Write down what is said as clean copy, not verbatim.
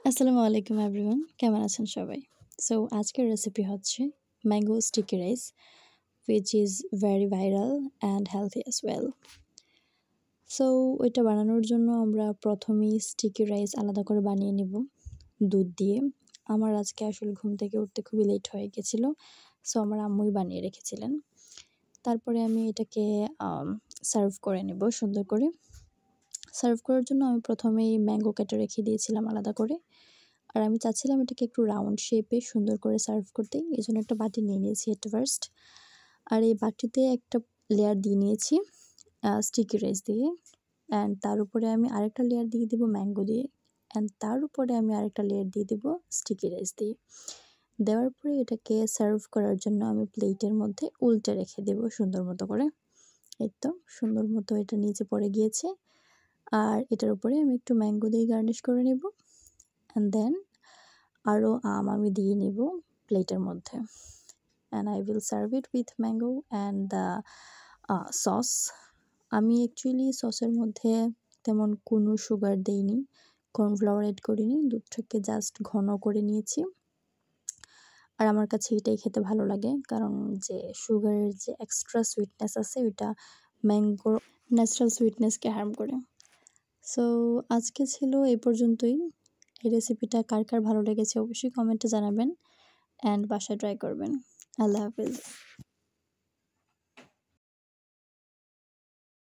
আসসালামু আলাইকুম এভরিওয়ান, কেমন আছেন সবাই? সো আজকের রেসিপি হচ্ছে mango sticky rice, which is very viral and healthy as well. So ওইটা বানানোর জন্য আমরা প্রথমেই স্টিকি রাইস আলাদা করে বানিয়ে নেব দুধ দিয়ে। আমার আজকে আসলে ঘুম থেকে উঠতে খুবই লেট হয়ে গেছিলো, সো আমার আম্মুই বানিয়ে রেখেছিলেন। তারপরে আমি এটাকে সার্ভ করে নেব সুন্দর করে। সার্ভ করার জন্য আমি প্রথমেই ম্যাঙ্গো কেটে রেখে দিয়েছিলাম আলাদা করে। আর আমি চাচ্ছিলাম এটাকে একটু রাউন্ড শেপে সুন্দর করে সার্ভ করতে। এজন্য একটা বাটি নিয়ে নিয়েছি এট ফার্স্ট। আর এই বাটিতে একটা লেয়ার দিয়ে নিয়েছি স্টিকি রাইস দিয়ে। অ্যান্ড তার উপরে আমি আরেকটা লেয়ার দিয়ে দিব ম্যাঙ্গো দিয়ে। অ্যান্ড তার উপরে আমি আরেকটা লেয়ার দিয়ে দিব স্টিকি রাইস দিয়ে। দেওয়ার পরে এটাকে সার্ভ করার জন্য আমি প্লেটের মধ্যে উল্টে রেখে দেব সুন্দর মতো করে। এই তো সুন্দর মতো এটা নিচে পড়ে গিয়েছে। আর এটার উপরে আমি একটু ম্যাঙ্গো দিয়ে গার্নিশ করে নেব। অ্যান্ড দেন আরও আম আমি দিয়ে নিব প্লেটের মধ্যে। And I will serve it with mango and the sauce. আমি অ্যাকচুয়ালি সসের মধ্যে তেমন কোনো সুগার দেইনি, কর্নফ্লাওয়ার অ্যাড করিনি, দুধটাকে জাস্ট ঘন করে নিয়েছি। আর আমার কাছে এটাই খেতে ভালো লাগে, কারণ যে সুগারের যে এক্সট্রা সুইটনেস আছে ওইটা ম্যাঙ্গোর ন্যাচারাল সুইটনেসকে হার্ম করে। সো আজকে ছিল এই পর্যন্তই। এই রেসিপিটা কার কার ভালো লেগেছে অবশ্যই কমেন্টে জানাবেন অ্যান্ড বাসায় ট্রাই করবেন। আল্লাহ হাফিজ।